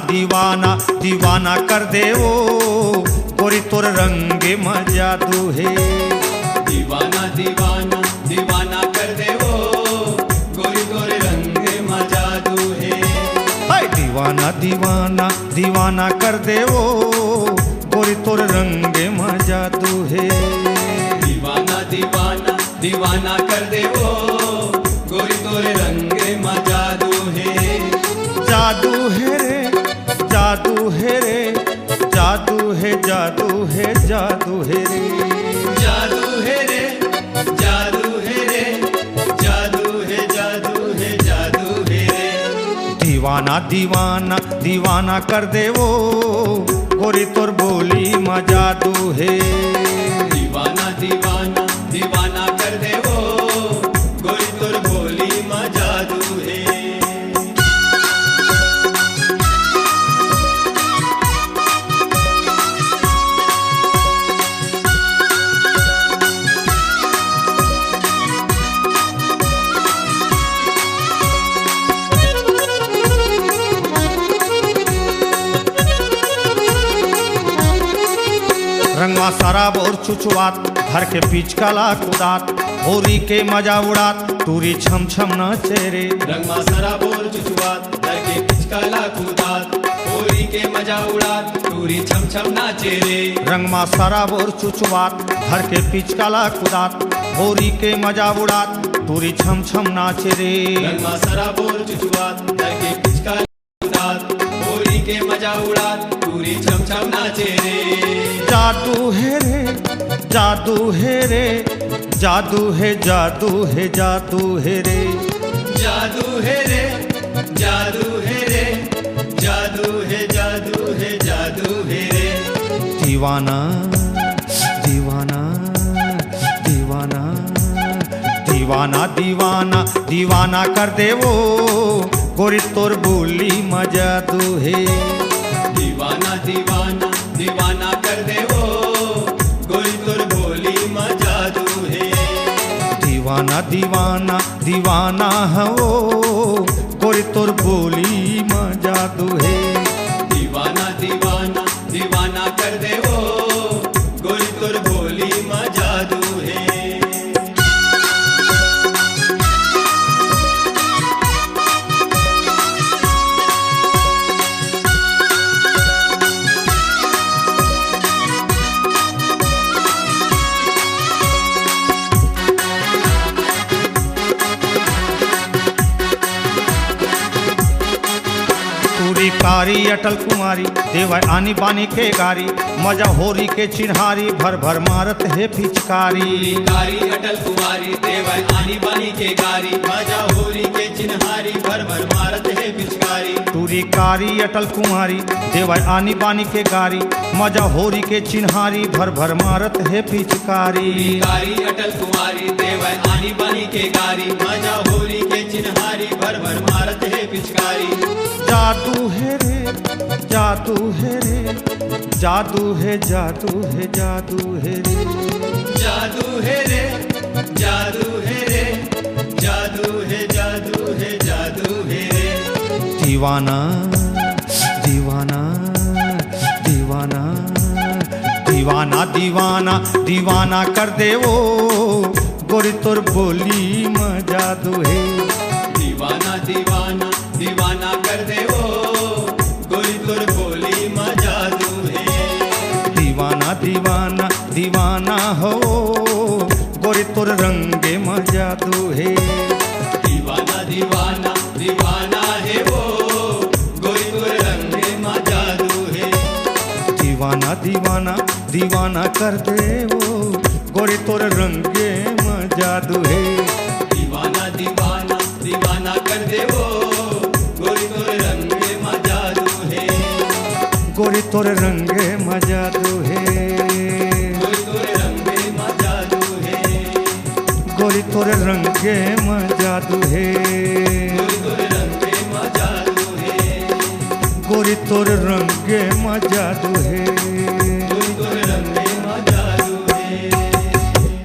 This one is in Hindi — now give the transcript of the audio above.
दीवाना दीवाना कर दे वो गोरी तोर रंगे में जादू है। दीवाना दीवाना दीवाना कर दे वो गोरी तोरे रंगे में जादू है। दीवाना दीवाना दीवाना कर दे वो गोरी तोर रंगे में जादू है। दीवाना दीवाना दीवाना कर दे वो गोरी तोरे रंगे में जादू है। जादू है रे जादू है रे जादू है जादू है जादू है रे जादू है रे जादू है रे जादू है जादू है जादू है रे। दीवाना दीवाना दीवाना कर दे वो गोरी तोर बोली में जादू है। दीवाना दीवाना दीवाना कर दे वो गोरी तोर बोली में जादू है। रंगवा शराब और चुचुआत घर के पीछ काला कुदात होरी के मजा उड़ात टूरी छम छम न चेरे। रंगवा शराब और चुचुआत घर के पिचकाला कूदात होरी के मजा उड़ात टूरी छम छम नाचे रे। रंगवा शराब और चुचुआत घर के पीछ काला कुदात होरी के मजा उड़ात टूरी छम छम नाचे रे। रंगवा शराब और चुचुआत घर के पिचकाला कूदात होरी के मजा उड़ात टूरी छम छम नाचे रे। जादू है रे जादू है रे जादू है जादू है जादू है रे जादू है रे जादू है रे जादू है जादू है जादू है रे। दीवाना दीवाना दीवाना दीवाना दीवाना दीवाना कर दे वो गोरी तोर बोली में जादू है। दीवाना दीवाना दीवाना कर दे वो गोरी तोर बोली में जादू है। दीवाना दीवाना दीवाना है वो गोरी तोर बोली में जादू है। दीवाना दीवाना दीवाना कर दे वो गोरी तोर बोली में जादू है। पूरी कारी अटल कुमारी देवा आनी बानी के गारी मजा होरी के चिन्हारी भर भर मारत है पिचकारी। कारी अटल कुमारी देवै आनी बानी के गारी मजा होरी के चिन्हारी भर भर मारत है पिचकारी। पूरी कारी अटल कुमारी देवा आनी बानी के गारी मजा होरी के चिन्हारी भर भर मारत है पिचकारी। कारी अटल कुमारी देवै आनी बानी के गारी मजा होरी के चिन्हारी भर भर मारत है पिचकारी। जादू है रे जादू है रे जादू है जादू है जादू है रे जादू है रे जादू है रे जादू है जादू है जादू है रे। दीवाना दीवाना दीवाना दीवाना दीवाना दीवाना कर दे वो गोरी तोर बोली में जादू है। दीवाना दीवाना दीवाना कर दे वो गोरी तोर बोली में जादू है। दीवाना दीवाना दीवाना हो गोरी तोर रंगे में जादू है। दीवाना दीवाना दीवाना है वो गोरी तोर रंगे में जादू है। दीवाना दीवाना दीवाना कर दे वो गोरी तोर रंगे में जादू है। दीवाना दीवाना दीवाना कर दे वो गोरी तोर रंगे में जादू है। गोरी तोर रंगे में जादू है। गोरी तोर रंगे में जादू है। गोरी तोर रंगे में जादू है। गोरी तोर रंगे में जादू है। गोरी तोर रंगे में जादू है। गोरी तोर रंगे में जादू है।